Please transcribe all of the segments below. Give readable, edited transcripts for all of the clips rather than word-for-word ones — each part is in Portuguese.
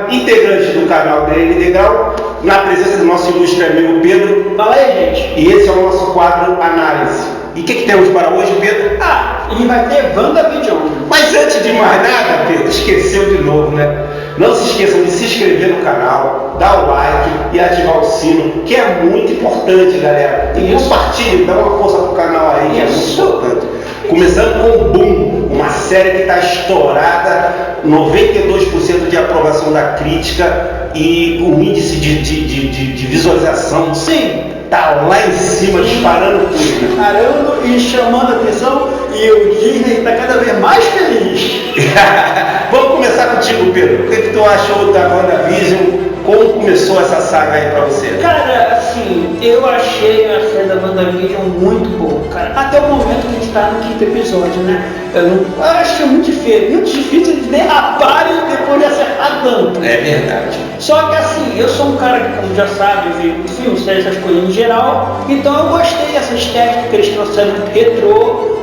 integrantes do canal DL Degrau, na presença do nosso ilustre amigo Pedro. Fala aí, gente. E esse é o nosso quadro Análise. E o que temos para hoje, Pedro? E vai ter WandaVision. Mas antes de mais nada, Pedro, esqueceu de novo, né? Não se esqueçam de se inscrever no canal, dar o like e ativar o sino, que é muito importante, galera. E compartilhe, dá uma força pro canal aí, que é muito importante. Começando com o Boom, uma série que está estourada, 92% de aprovação da crítica e o índice de visualização, sim, tá lá em cima, disparando tudo. Parando e chamando a atenção, e o Disney está cada vez mais feliz. Vamos começar contigo, Pedro. O que tu achou da WandaVision? Como começou essa saga aí pra você? Cara, assim, eu achei a série da WandaVision muito boa, cara. Até o momento que a gente tá no 5º episódio, né? Eu acho muito difícil de derraparem depois de acertar tanto. É verdade. Só que assim, eu sou um cara que, como já sabe, vê filmes, séries, essas coisas em geral. Então eu gostei dessa estética que eles trouxeram retrô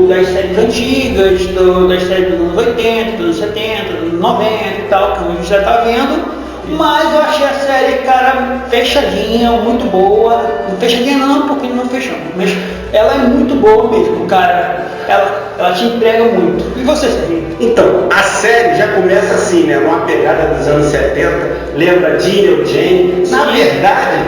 das séries antigas, das séries dos anos 80, dos anos 70, dos anos 90 e tal, que a gente já tá vendo. Mas eu achei a série, cara, fechadinha, muito boa. Não fechadinha não, porque não fechou. Mas ela é muito boa mesmo, cara. Ela te entrega muito. E você, Sérgio? Então, a série já começa assim, né? Numa pegada dos anos 70. Lembra Daniel Jane? Na verdade,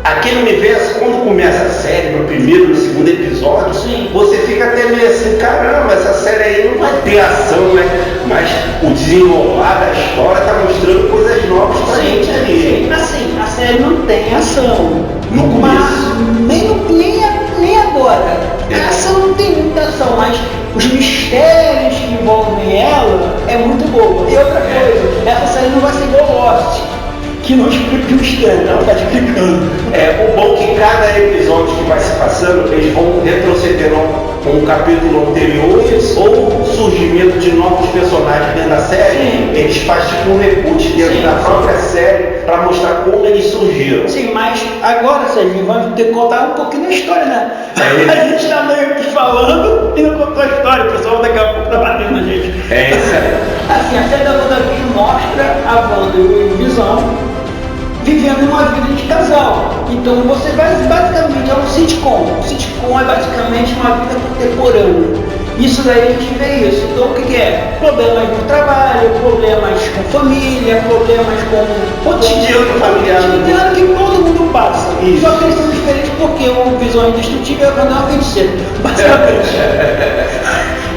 aquele universo, quando começa a série, no primeiro, no segundo episódio, sim, você fica até meio assim, caramba, essa série aí não vai ter ação, né? Mas o desenrolar da história tá mostrando coisas novas pra gente ali. Assim, a série não tem ação. No começo. Nem agora. A ação não tem muita ação, mas os mistérios que envolvem ela é muito boa. E outra coisa, essa série não vai ser igual Lost, que não explica o mistério, ela está explicando. O bom é que cada episódio que vai se passando, eles vão retrocedendo com um capítulo anterior ou surgimento de novos personagens dentro da série. Sim. Eles fazem tipo um reboot dentro da própria série para mostrar como eles surgiram. Sim, mas agora, Sérgio, vamos ter que contar um pouquinho da história, né? A gente está meio que falando e não contou a história, o pessoal daqui a pouco tá batendo na gente. É isso aí. Assim, a série da WandaVision mostra a Wanda e o Visão vivendo uma vida de casal. Então você vai basicamente, é um sitcom. O sitcom é basicamente uma vida contemporânea. Isso daí a gente vê isso. Então o que é? Problemas no trabalho, problemas com família, problemas com cotidiano familiar. Cotidiano que todo mundo passa. Isso. Só que eles são diferentes porque o Visão é indestrutível e a Wanda é uma feiticeira. Basicamente.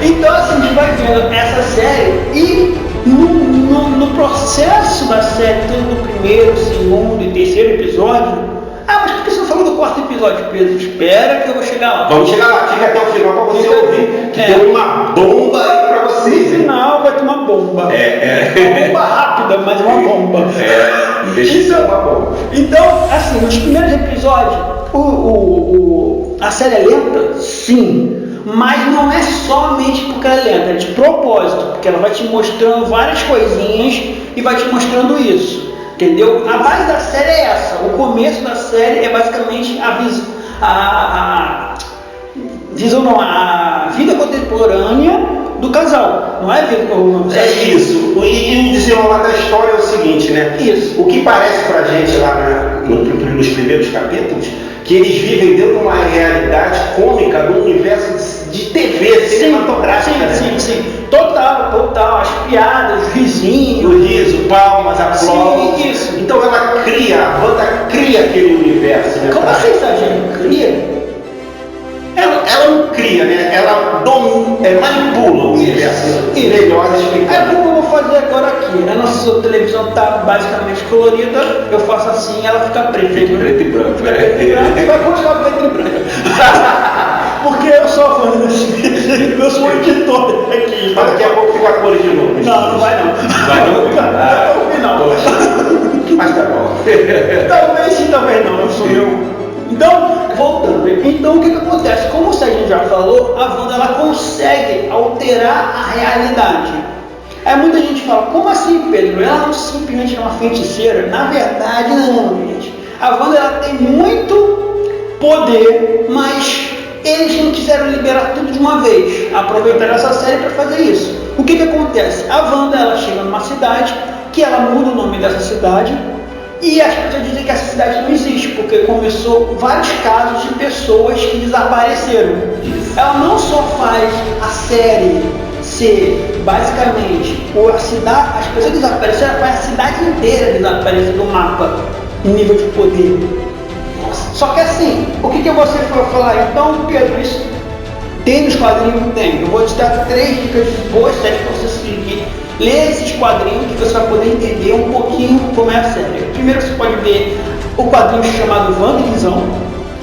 Então assim, a gente vai vendo essa série e no processo da série, tanto no primeiro, segundo e terceiro episódio. Mas por que você não falou do 4º episódio, Pedro? Espera que eu vou chegar lá. Vamos chegar lá, fica até o final para você ouvir. Que tem uma bomba aí para vocês. No final vai ter uma bomba. Uma bomba rápida, mas uma bomba. Deixa isso uma bomba. Então, assim, nos primeiros episódios, a série é lenta? Sim. Mas não é somente porque ela é lenta, é de propósito, porque ela vai te mostrando várias coisinhas e vai te mostrando isso, entendeu? A base da série é essa, o começo da série é basicamente a vida contemporânea do casal, não é a vida contemporânea. É isso, e o desenrolar da história é o seguinte, né? Isso. O que parece pra gente lá nos primeiros capítulos, que eles vivem dentro de uma realidade cômica, num universo de TV, cinematográfica. Sim. Total. As piadas, os risinhos. O riso, palmas, aplausos. Sim, isso. Então a Wanda cria aquele universo, né? Como assim, Sargento? Cria? Ela não cria, né? Ela manipula o universo. Melhor explicar. Como eu vou fazer agora aqui? A nossa televisão está basicamente colorida, eu faço assim, ela fica preta. Preto e branco. E vai continuar preto e branco. Porque eu sou fã desse. Eu sou o editor aqui. Mas daqui a pouco fica a cor de novo. Não vai não. Vai não? Não. Mas tá bom. Talvez sim, talvez não. Eu sou eu. Então, voltando. Então, o que acontece? Como o Sérgio já falou, a Wanda ela consegue alterar a realidade. Aí muita gente fala, como assim, Pedro? Ela não simplesmente é uma feiticeira? Na verdade, não, gente. A Wanda ela tem muito poder, mas eles não quiseram liberar tudo de uma vez. Aproveitaram essa série para fazer isso. O que acontece? A Wanda ela chega numa cidade, que ela muda o nome dessa cidade e as pessoas dizem que essa cidade não existe, porque começou vários casos de pessoas que desapareceram. Ela não só faz a série ser basicamente a cidade, as pessoas desapareceram, ela faz a cidade inteira desaparecer do mapa em nível de poder. Só que assim, o que você foi falar? Então, Pedro, isso tem nos quadrinhos? Tem. Eu vou te dar 3 dicas boas séries para você seguir. Lê esses quadrinhos que você vai poder entender um pouquinho como é a série. Primeiro você pode ver o quadrinho chamado WandaVision.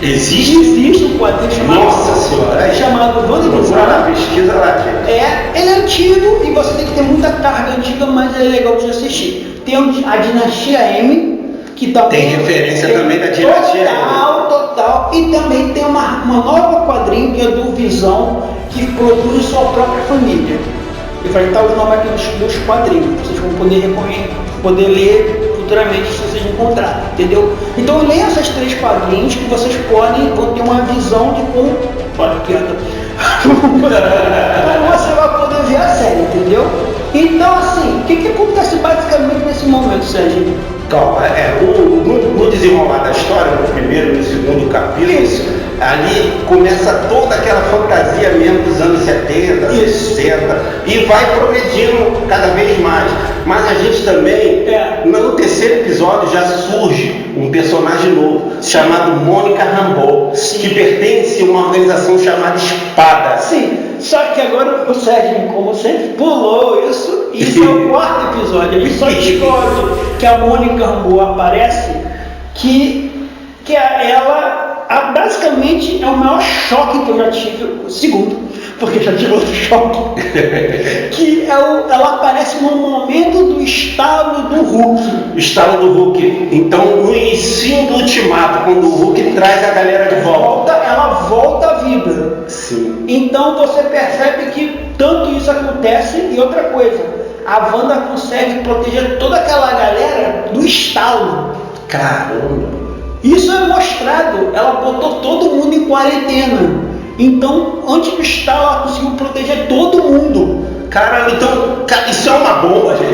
Existe um quadrinho chamado... Nossa Senhora! Chamado WandaVision. Na pesquisa lá, gente. Ele é antigo e você tem que ter muita carga antiga, mas é legal de assistir. Tem a Dinastia M, que também tem referência também da Dinastia M. Total. E também tem uma nova quadrinho que é do Visão, que produz sua própria família. Ele vai estar o nome aqui dos quadrinhos. Vocês vão poder ler futuramente se vocês encontrarem, entendeu? Então leia esses 3 quadrinhos que vocês vão ter uma visão de como... Olha que como você vai poder ver a série, entendeu? Então assim, o que acontece basicamente nesse momento, Sérgio? Calma, no desenrolar da história, no primeiro e no segundo capítulo, ali começa toda aquela fantasia mesmo dos anos 70, 60, e vai progredindo cada vez mais. Mas a gente também, no terceiro episódio, já surge um personagem novo, chamado Mônica Rambeau, que pertence a uma organização chamada Espada. Sim. Só que agora o Sérgio, como sempre, pulou isso, e isso é o 4º episódio. Ele só descobre que a Mônica Rambeau aparece, que ela basicamente é o maior choque que eu já tive, o segundo, porque já tive outro choque, que ela aparece no momento do estalo do Hulk. Estalo do Hulk. Então, no início do Ultimato, quando o Hulk traz a galera de volta, ela volta à vida. Sim. Então você percebe que tanto isso acontece, e outra coisa, a Wanda consegue proteger toda aquela galera do estalo. Caramba! Isso é mostrado, ela botou todo mundo em quarentena. Então, antes do estalo, ela conseguiu proteger todo mundo. Caramba, então, isso é uma bomba, gente.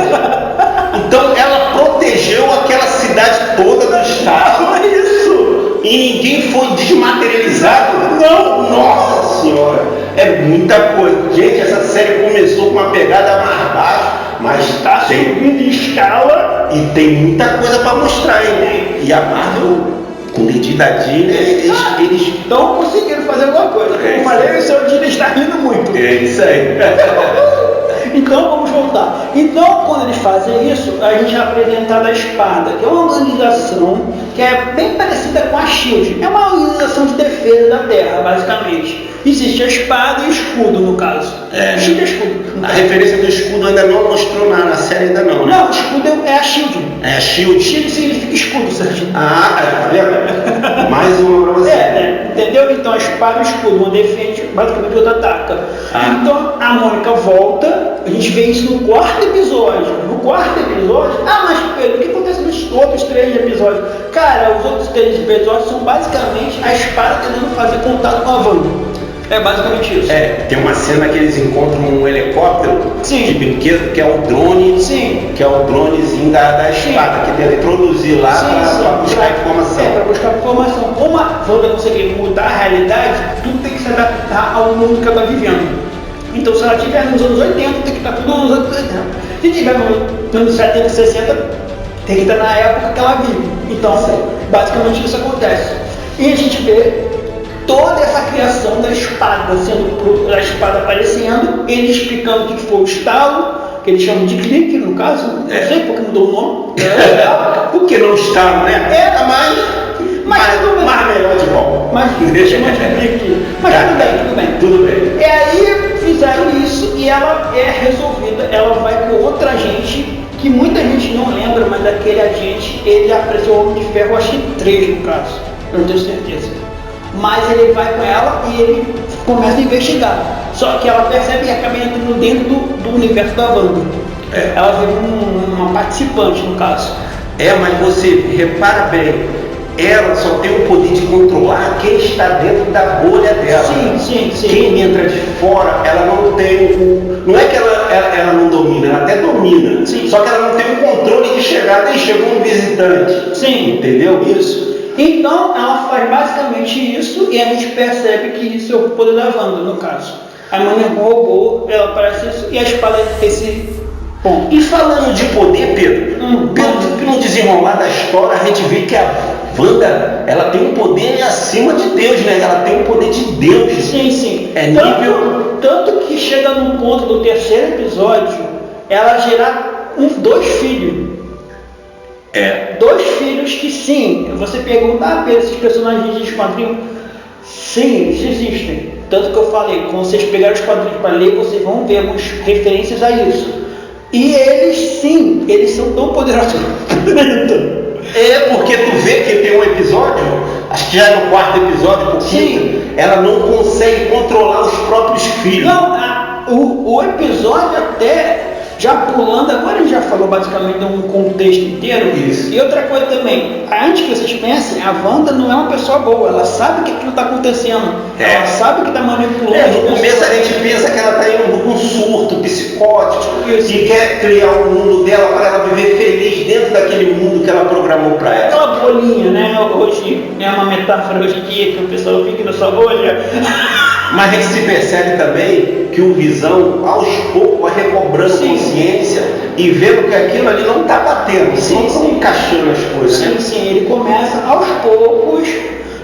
Então, ela protegeu aquela cidade toda do estado. Isso! E ninguém foi desmaterializado? Não! Nossa Senhora! É muita coisa. Gente, essa série começou com uma pegada mais baixa, mas está subindo em escala e tem muita coisa para mostrar, hein? E a Marvel, com o dedinho da Disney, eles não conseguiram fazer alguma coisa. Como eu falei, o seu Disney está rindo muito. É isso aí. Então vamos voltar. Então, quando eles fazem isso, a gente é apresentado a Espada, que é uma organização que é bem parecida com a SHIELD. É uma organização de defesa da Terra, basicamente. Existe a espada e o escudo, no caso. SHIELD é escudo. A referência do escudo ainda não mostrou na série ainda não, né? Não, o escudo é a SHIELD. É a SHIELD. SHIELD significa escudo, Sérgio. Tá vendo? Mais uma pra você. Entendeu? Então a espada e o escudo, uma defende, basicamente o outro ataca. Então a Mônica volta, a gente vê isso no 4º episódio. No 4º episódio, mas Pedro, o que acontece nos outros 3 episódios? Cara, os outros 3 episódios são basicamente a espada tentando fazer contato com a Wanda. É basicamente isso. Tem uma cena que eles encontram um helicóptero de brinquedo, que é o drone, que é o dronezinho da espada, que deve introduzir lá para buscar informação. Para buscar informação. Como a Wanda conseguir mudar a realidade, tudo tem que se adaptar ao mundo que ela está vivendo. Então, se ela estiver nos anos 80, tem que estar tudo nos anos 80. Se estiver nos anos 70, 60, tem que estar na época que ela vive. Então, basicamente isso acontece. E a gente vê toda essa criação da espada, a espada aparecendo, ele explicando o que foi o estalo, que eles chamam de clique, no caso, não sei porque mudou o nome. Por que não estalo, né? Mas melhor de bom. Mas chama de clique. Mas tudo bem. E aí fizeram isso e ela é resolvida, ela vai com outra agente, que muita gente não lembra, mas aquele agente, ele apareceu o Homem de Ferro, acho que 3 no caso, eu não tenho certeza. Mas ele vai com ela e ele começa a investigar. Só que ela percebe e acaba entrando dentro do universo da Wanda. Ela vira uma participante, no caso. Mas você repara bem, ela só tem o poder de controlar quem está dentro da bolha dela. Sim. Quem entra de fora, ela não tem não é que ela ela não domina, ela até domina. Sim. Só que ela não tem o controle de chegar, nem chegou um visitante. Sim. Entendeu isso? Então, ela faz basicamente isso e a gente percebe que isso é o poder da Wanda, no caso. A mãe roubou, ela parece isso, e a espada é esse ponto. E falando de poder, Pedro, pelo desenrolar da história, a gente vê que a Wanda, ela tem um poder acima de Deus, né? Ela tem um poder de Deus. Sim, sim. É nível... Tanto que chega num ponto do terceiro episódio, ela gerar 2 filhos. É. 2 filhos que sim, você pergunta, Pedro, esses personagens de quadrinhos, sim, eles existem. Tanto que eu falei, quando vocês pegarem os quadrinhos para ler, vocês vão ver algumas referências a isso. E eles, sim, eles são tão poderosos. É, porque tu vê que tem um episódio, acho que já é no 4º episódio, porque ela não consegue controlar os próprios filhos. Não, o episódio até, já pulando, agora a gente já falou basicamente de um contexto inteiro. Isso. E outra coisa também, antes que vocês pensem, a Wanda não é uma pessoa boa, ela sabe que aquilo está acontecendo, ela sabe que está manipulando. No começo a gente pensa que ela está em um surto psicótico e quer criar um mundo dela para ela viver feliz dentro daquele mundo que ela programou para ela. Aquela bolinha, né? Hoje é uma metáfora hoje em dia que o pessoal fica na sua bolha. Mas a gente se percebe também que o Visão, aos poucos, vai recobrando consciência e vendo que aquilo ali não está batendo, não está encaixando as coisas. Sim, sim, ele começa aos poucos,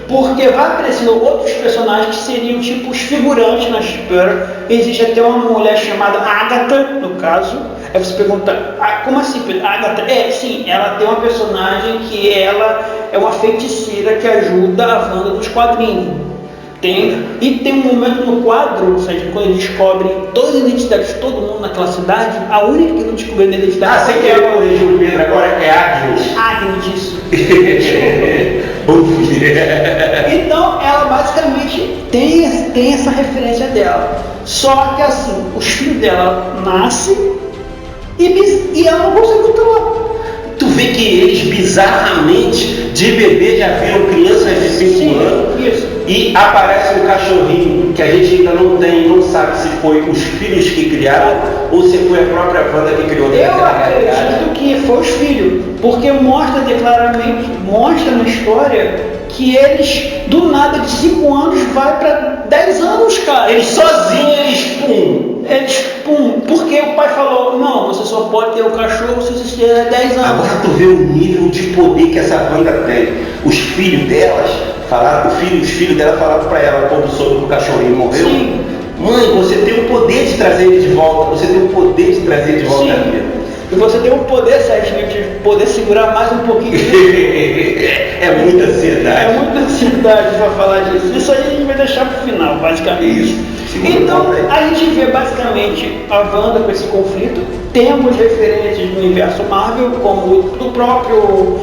porque vai aparecendo outros personagens que seriam tipo os figurantes na história. Existe até uma mulher chamada Agatha, no caso. Aí você pergunta, como assim, Pedro? Agatha? Sim, ela tem uma personagem que ela é uma feiticeira que ajuda a Wanda dos quadrinhos. E tem um momento no quadro, ou seja, quando eles descobrem todas as identidades de todo mundo naquela cidade, a única que não descobriu a identidade... Você quer corrigir o Pedro agora, é Agnes. Agnes, isso. Então, ela basicamente tem essa referência dela. Só que assim, os filhos dela nascem e ela não consegue controlar. Tu vê que eles bizarramente de bebê já viram crianças de 5 anos. Isso. E aparece um cachorrinho que a gente ainda não sabe se foi os filhos que criaram ou se foi a própria Wanda que criou. Eu acredito que foi os filhos, porque mostra na história que eles, do nada, de 5 anos, vai para 10 anos, cara. Eles sozinhos, porque o pai falou, não, você só pode ter o cachorro se você tiver 10 anos. Agora tu vê o nível de poder que essa Wanda tem. Os filhos delas falaram, os filhos dela falaram para ela quando soube que o cachorrinho morreu. Sim. Mãe, você tem o poder de trazer ele de volta, você tem o poder de trazer ele de volta à vida. E você tem o poder, Sérgio, de poder segurar mais um pouquinho. É muita ansiedade. É muita ansiedade para falar disso. Isso aí a gente vai deixar para o final, basicamente. Isso. Então, a gente vê basicamente a Wanda com esse conflito. Temos referências do universo Marvel, como do próprio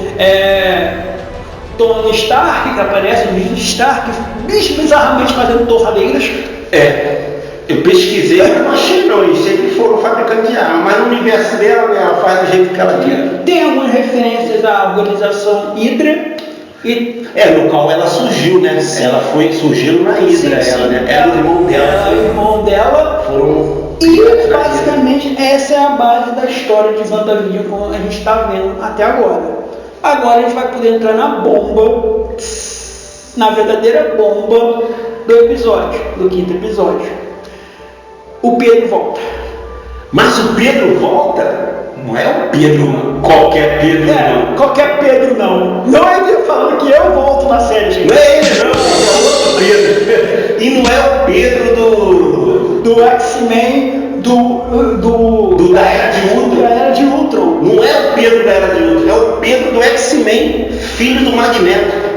Tony Stark, que aparece, o Tony Stark, bizarramente fazendo torradeiras. Eu pesquisei, mas não achei não, eles sempre foram fabricantes de arma, mas no universo dela, né, ela faz do jeito que ela quer. Tem algumas referências à organização Hydra. No qual ela surgiu, né? Ela surgiu na Hydra, né? Era o irmão dela. Ela e o irmão dela. E basicamente essa é a base da história de WandaVision como a gente está vendo até agora. Agora a gente vai poder entrar na bomba, na verdadeira bomba do episódio, do 5º episódio. O Pedro volta. Mas o Pedro volta? Não é o Pedro, qualquer Pedro, não. Qualquer Pedro, não. Não é ele falando que eu volto na série, gente. Não é ele, não. É outro Pedro. E não é o Pedro do X-Men, da Era de Ultron. Não é o Pedro da Era de Ultron, é o Pedro do X-Men, filho do Magneto.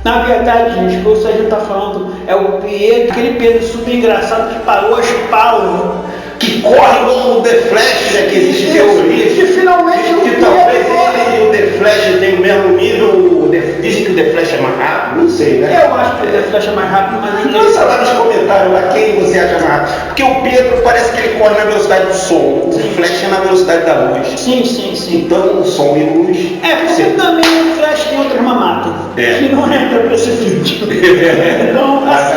Na verdade, gente, o que o Sérgio está falando é o Pedro, aquele Pedro super engraçado que parou as palas, que corre como o The Flash, né, que existe teoria. Que finalmente que talvez ele e o The Flash tenham o mesmo nível. Dizem que o The Flash é mais rápido, não sei, né? Eu acho que o The Flash é mais rápido, mas ninguém. Lança lá nos comentários lá quem você acha mais rápido. Porque o Pedro parece que ele corre na velocidade do som, o Flash é na velocidade da luz. Sim. Então, som e luz. Porque também o Flash tem outra mamata. Que não entra pra esse vídeo. Então, assim.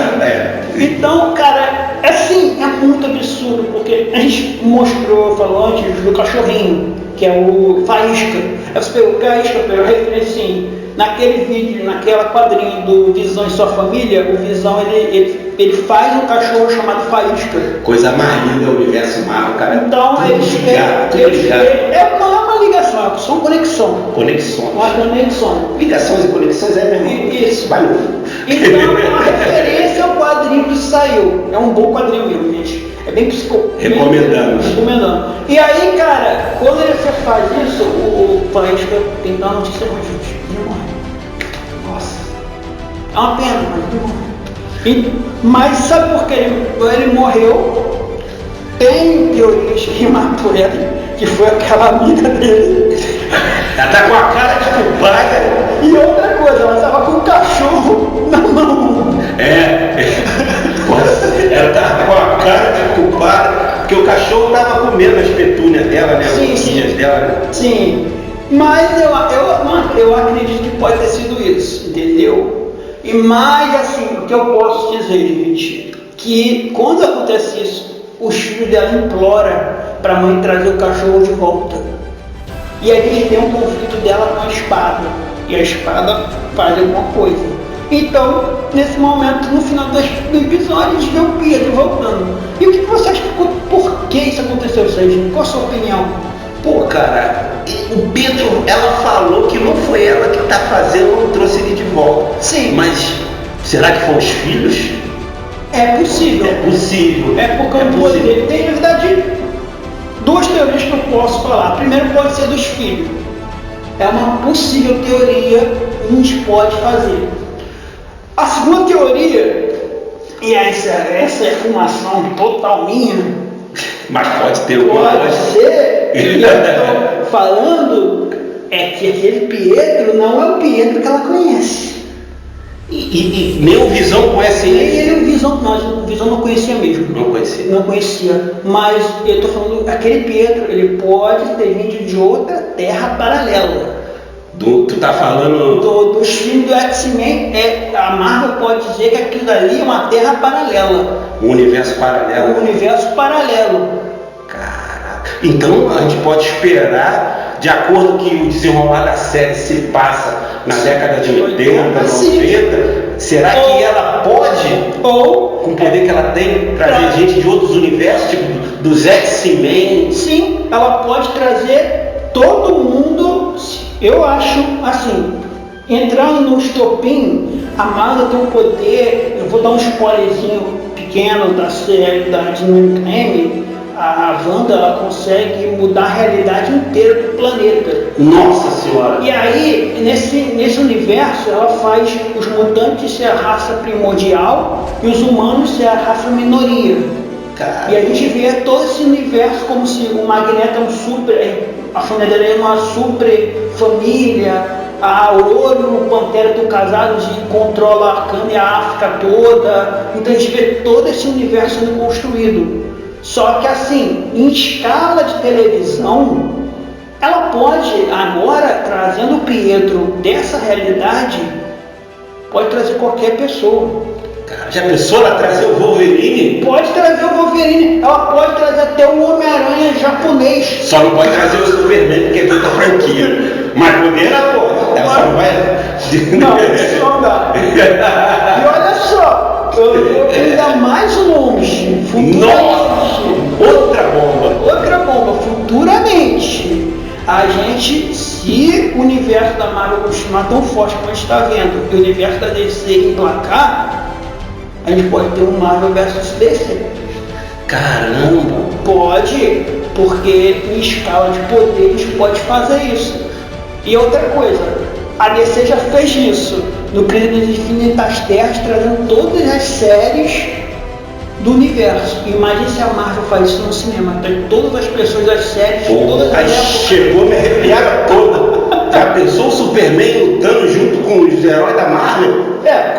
Então, cara, assim, é muito absurdo, porque a gente falou antes do cachorrinho, que é o Faísca. Aí você pegou o Faísca, pegou a referência assim, naquele vídeo, naquela quadrinho do Visão e Sua Família, o Visão ele faz um cachorro chamado Faísca. Coisa mais linda do universo Marvel, cara. Então tudo eles ligado. não é uma ligação, é só uma conexão. Conexões. Uma conexão. Ligações e conexões é mesmo. Isso. Valeu. Então a referência ao quadrinho que saiu. É um bom quadrinho mesmo, gente. É bem psicopata. Recomendando. E aí, cara, quando você faz isso, o Faísca tem que dar uma notícia ruim, gente. Ele morre. Nossa. É uma pena, mas ele morre. Mas sabe por que ele morreu? Tem teorias que matou ele, que foi aquela amiga dele. Ela tá com a cara de culpada. E outra coisa, ela tava com o cachorro na mão. Ela tava com a cara de culpada, porque o cachorro tava comendo as petúnias dela, né? Sim, as sim. dela, né? Sim. Mas eu acredito que pode ter sido isso, entendeu? E mais assim, o que eu posso dizer, gente, que quando acontece isso, os filhos dela imploram para a mãe trazer o cachorro de volta. E a gente tem um conflito dela com a espada. E a espada faz alguma coisa. Então, nesse momento, no final do episódio, a gente vê o Pedro voltando. E o que você acha que por que isso aconteceu, Sérgio? Qual a sua opinião? Pô, cara, o Pedro, ela falou que não foi ela que tá fazendo, não trouxe ele de volta. Sim. Mas será que foram os filhos? É possível. É possível. É porque o poder tem, na verdade, duas teorias que eu posso falar. Primeiro pode ser dos filhos. É uma possível teoria que a gente pode fazer. A segunda teoria, e essa é fumação total minha, mas pode ter alguma coisa. Pode ser, e eu estou falando, é que aquele Pietro não é o Pietro que ela conhece. E nem o Visão conhece ele? Nem o Visão não conhecia mesmo. Não conhecia. Mas eu estou falando, aquele Pietro, ele pode ter vindo de outra terra paralela. Tu tá falando... Dos filmes do X-Men, a Marvel pode dizer que aquilo dali é uma terra paralela. Um universo paralelo. Um universo paralelo. Caraca. Então a gente pode esperar, de acordo com que o desenrolar da série se passa na década de 80, 90, será que ela pode, com o poder que ela tem, trazer gente de outros universos, tipo dos X-Men? Sim, ela pode trazer todo mundo. Eu acho assim, entrando no estopim, a Marvel tem um poder. Eu vou dar um spoilerzinho pequeno da série da Dinâmica M. A Wanda, ela consegue mudar a realidade inteira do planeta. Nossa Senhora! E aí, nesse universo, ela faz os mutantes ser a raça primordial e os humanos ser a raça minoria. Caramba. E a gente vê todo esse universo como se o Magneto é um super... A família dele é uma super família, a Aurora e o Pantera estão casados e controla a Wakanda e a África toda. Então a gente vê todo esse universo sendo construído. Só que assim, em escala de televisão, ela pode agora, trazendo o Pietro dessa realidade, pode trazer qualquer pessoa. Cara, já pensou ela trazer o Wolverine? Pode trazer o Wolverine, ela pode trazer até o Homem-Aranha japonês. Só não pode trazer o Superman, porque é de outra franquia. Mas poder ela pode. Ela só não vai... Não, isso não dá. E olha só, eu ainda mais longe, futuramente. Outra bomba, futuramente. A gente, se o universo da Marvel continuar tão forte como a gente está vendo, e o universo da DC emplacar, a gente pode ter um Marvel vs DC. Caramba! Pode, porque em escala de poder a gente pode fazer isso. E outra coisa, a DC já fez isso no Crise das Infinitas Terras, trazendo todas as séries do universo. Imagine se a Marvel faz isso no cinema, tem todas as pessoas das séries, todas as chegou me arrepiada toda. Já pensou o Superman lutando junto com os heróis da Marvel?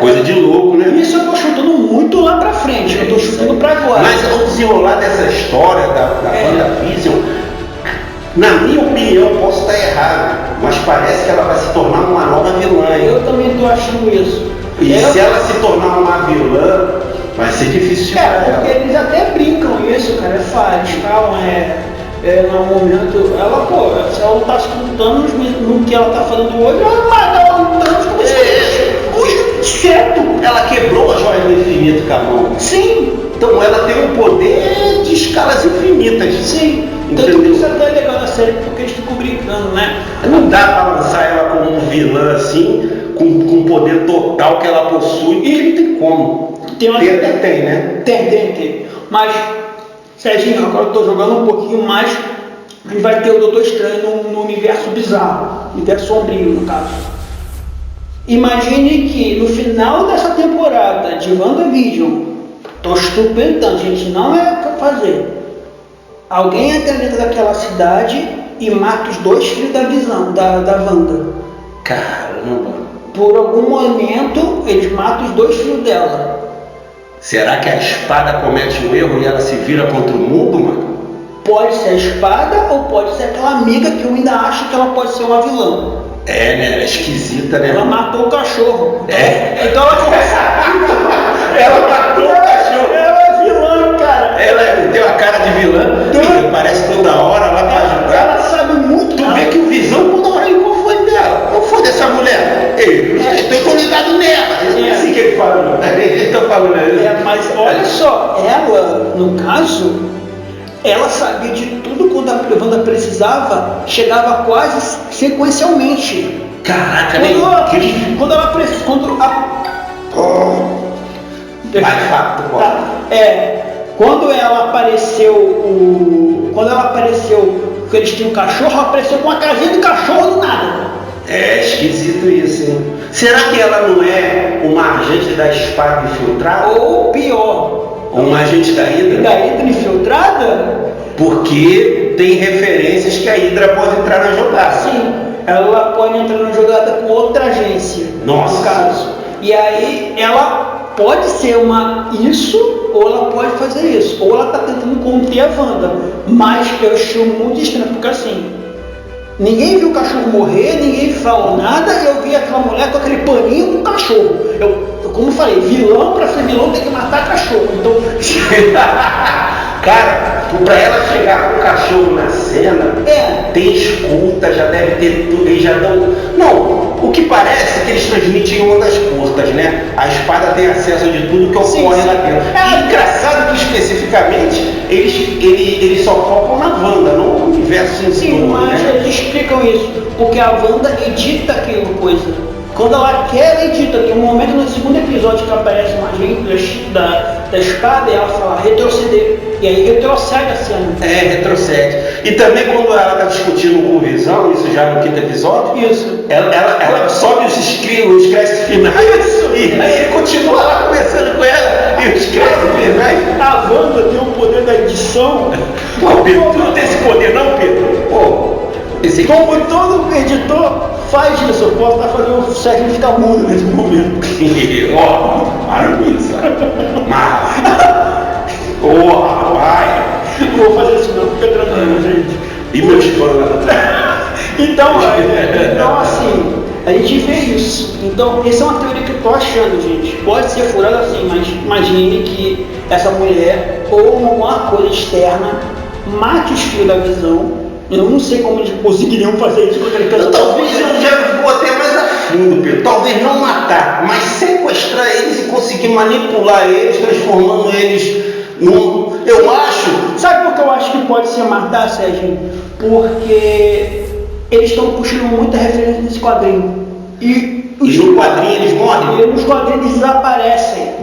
Coisa de louco, né? Isso eu tô chutando muito lá pra frente, eu tô chutando pra agora. Mas ao desenrolar dessa história da WandaVision, Na minha opinião, posso estar errado, mas parece que ela vai se tornar uma nova vilã. Eu também tô achando isso. E se ela se tornar uma vilã, vai ser difícil de porque eles até brincam isso, cara, eles falam, no momento, ela, se ela tá escutando no que ela tá falando hoje, ela vai matar o Thanos como certo. Ela quebrou a joia do infinito com a mão. Sim. Então ela tem um poder de escalas infinitas. Sim. Entendeu? Tanto que isso até é legal na série, porque eles ficam brincando, né? Não dá pra lançar ela como um vilã assim, com o poder total que ela possui. E não tem como. Tem, né? Tem. Mas, Serginho, agora eu tô jogando um pouquinho mais. A gente vai ter o Doutor Estranho no universo bizarro, universo sombrio, no caso. Imagine que no final dessa temporada de WandaVision, tô estupendando, gente, não é o que fazer. Alguém entra dentro daquela cidade e mata os 2 filhos da Visão, da Wanda. Caramba! Por algum momento, eles matam os 2 filhos dela. Será que a espada comete um erro e ela se vira contra o mundo, mano? Pode ser a espada ou pode ser aquela amiga que eu ainda acho que ela pode ser uma vilã. Né? Ela é esquisita, né? Ela matou o cachorro. Então ela começa. Ela matou o cachorro. Ela é vilã, cara. Ela tem uma cara de vilã. Parece toda hora lá pra ajudar. Ela sabe muito. Tu vê que o Visão, toda hora, qual foi dela? Qual foi dessa mulher? Eu tô ligado nela. É assim que ele fala. Ele tá falando isso. Mas olha só, ela, no caso, ela sabia de tudo quando a Wanda precisava, chegava quase sequencialmente. Caraca, quando ela apareceu, que eles tinham um cachorro, ela apareceu com uma casinha de cachorro do nada. É esquisito isso, hein? Será que ela não é uma agente da espada infiltrada? Ou pior, uma agente da Hydra? Da Hydra infiltrada? Porque tem referências que a Hydra pode entrar na jogada. Sim, ela pode entrar na jogada com outra agência. Nossa. No caso. E aí ela pode ser isso, ou ela pode fazer isso. Ou ela está tentando conter a Wanda. Mas eu acho muito estranho, porque assim, ninguém viu o cachorro morrer, ninguém falou nada, e eu vi aquela mulher com aquele paninho com o cachorro. Como eu falei, vilão para ser vilão tem que matar cachorro. Então. Cara, pra ela chegar com o cachorro na cena, tem escuta, já deve ter tudo, eles já dão. Não, o que parece é que eles transmitem ondas curtas, né? A espada tem acesso de tudo que ocorre lá dentro. Engraçado que especificamente eles só focam na Wanda, não no universo em si. Sim, mas eles explicam isso, porque a Wanda edita aquilo coisa. Quando ela quer, ela edita. Tem um momento no segundo episódio que aparece uma gente da espada e ela fala retroceder. E aí retrocede a cena. Retrocede. E também quando ela está discutindo com o Visão, isso já no 5º episódio, ela sobe os créditos finais. Isso. E aí ele continua lá conversando com ela. E os créditos finais. A Wanda tem o poder da edição. Não, Pedro, tu não tem esse poder não, Pedro? Como todo editor faz isso, eu posso estar fazendo o Sérgio ficar mudo nesse momento. Para com isso. Rapaz. Não vou fazer isso não, fica tranquilo, gente. E meus fãs? Então assim, a gente vê isso. Então, essa é uma teoria que eu tô achando, gente. Pode ser furada assim, mas imagine que essa mulher ou alguma coisa externa mate os fios da Visão. Eu não sei como eles conseguiriam fazer isso com aquele pessoal. Talvez eu já vou até mais a fundo, Pedro. Talvez não matar, mas sequestrar eles e conseguir manipular eles, transformando eles num. Eu acho. Sabe por que eu acho que pode ser matar, Sérgio? Porque eles estão puxando muita referência nesse quadrinho. E no quadrinho eles morrem? E nos quadrinhos eles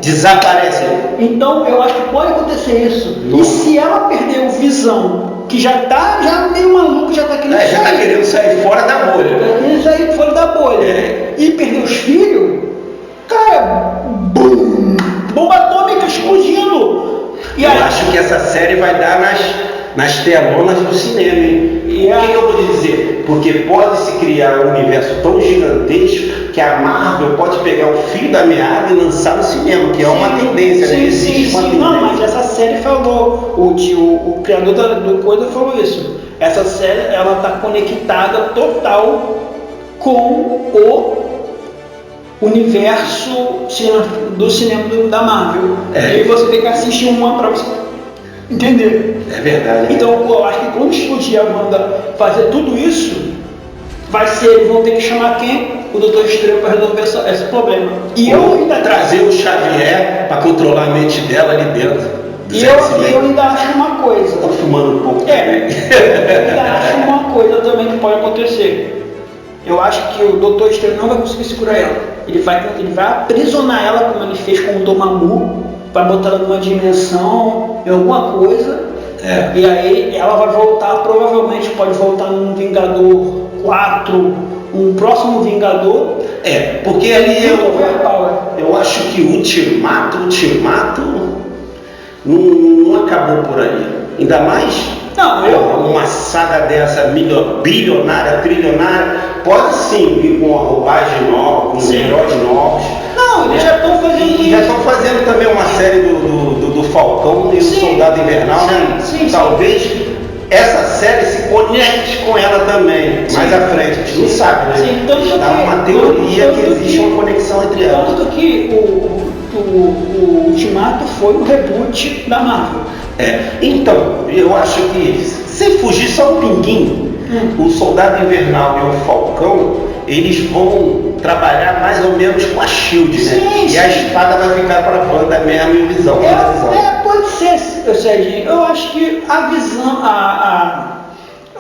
desaparecem. Então eu acho que pode acontecer isso. Nossa. E se ela perder o Visão, que já meio maluco, já tá querendo sair. Já tá querendo sair fora da bolha. Já querendo sair fora da bolha. E perder os filhos, cara, bomba atômica explodindo. Eu acho que essa série vai dar nas telonas do cinema, hein? E o que eu vou te dizer? Porque pode se criar um universo tão gigantesco que a Marvel pode pegar o fio da meada e lançar no cinema, que é uma tendência, né? Existe uma tendência. Não, mas essa série falou, o criador do coisa falou isso. Essa série, ela tá conectada total com o universo do cinema da Marvel. E aí você tem que assistir uma pra você entender. É verdade. Então, eu acho que quando explodir a Wanda fazer tudo isso, eles vão ter que chamar quem? O Doutor Estranho para resolver esse problema. E eu ainda trazer o Xavier para controlar a mente dela ali dentro. E eu ainda acho uma coisa. Tá fumando um pouco também. Eu ainda acho uma coisa também que pode acontecer. Eu acho que o Doutor Estranho não vai conseguir segurar ela. Ele vai aprisionar ela, como ele fez com o Dormammu, vai botar ela numa dimensão, em alguma coisa. E aí ela vai voltar, provavelmente pode voltar num Vingador 4, um próximo Vingador. Porque ali eu acho que o Ultimato não acabou por aí. Ainda mais uma saga dessa bilionária, trilionária, pode sim vir com uma roupagem nova, com heróis novos. Não, eles já estão fazendo isso. Já estão fazendo também uma série do Falcão e o Soldado Invernal, né? Talvez essa série se conecte com ela também, mais à frente, a gente não sabe, né? Dá uma teoria que existe uma conexão entre elas. Tanto que o Ultimato foi o reboot da Marvel. Então, eu acho que, sem fugir só um pinguinho, o Soldado Invernal e o Falcão, eles vão trabalhar mais ou menos com a SHIELD, né? E a espada vai ficar para a Wanda mesmo e visão. Pode ser, Serginho. Eu acho que a visão,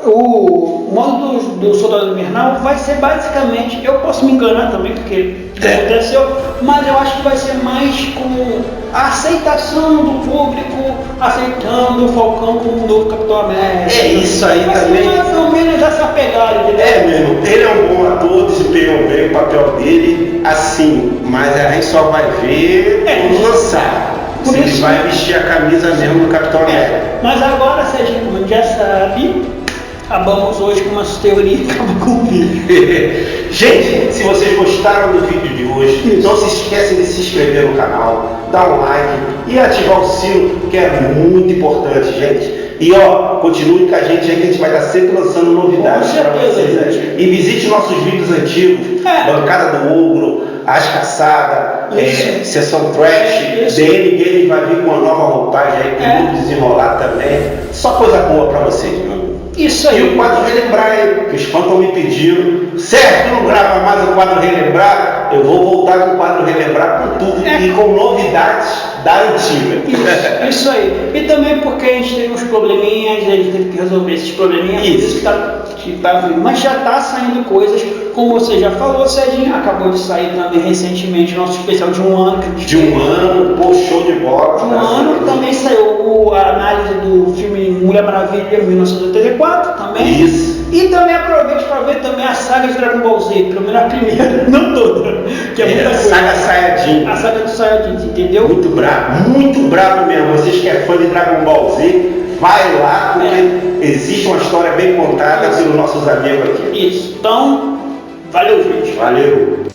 o modo do Soldado Invernal vai ser basicamente, eu posso me enganar também, porque aconteceu, mas eu acho que vai ser mais com a aceitação do público, aceitando o Falcão como um novo Capitão América. Isso aí vai também. Ser mais ou menos essa pegada, entendeu? Mesmo, ele é um bom ator, desempenhou bem o papel dele, assim, mas a gente só vai ver quando lançar. Se ele vai vestir a camisa mesmo do Capitão América. Mas agora, Serginho, como a gente já sabe, acabamos hoje com umas teorias, acabamos com o vídeo. Gente, se vocês gostaram do vídeo de hoje, não se esquecem de se inscrever no canal, dar um like e ativar o sino, que é muito importante, gente. E continue com a gente aí, que a gente vai estar sempre lançando novidades para vocês aí. E visite nossos vídeos antigos, Bancada do Ogro, As Caçadas, Sessão Trash, DN Games vai vir com uma nova roupagem aí, com muito desenrolar também. Só coisa boa para vocês, meu. Isso aí. E o quadro Relembrar aí, que os fãs estão me pedindo. Certo, não grava mais o quadro Relembrar, eu vou voltar com o quadro Relembrar com tudo e com novidades da antiga. Isso aí. E também porque a gente teve uns probleminhas, a gente teve que resolver esses probleminhas. Isso que tá vindo. Mas já tá saindo coisas, como você já falou, Serginho, acabou de sair também recentemente nosso especial de 1 ano. De 1 ano, show de bola. De 1 ano também saiu a análise do filme Mulher Maravilha 1984 também. Isso. E também aproveite para ver também a saga de Dragon Ball Z, pelo menos a primeira, não toda, que é muita coisa. Saga Saiyajin. A saga do Saiyajin, entendeu? Muito bravo mesmo. Vocês que é fã de Dragon Ball Z, vai lá, porque existe uma história bem contada pelos nossos amigos aqui. Isso. Então, valeu, gente. Valeu.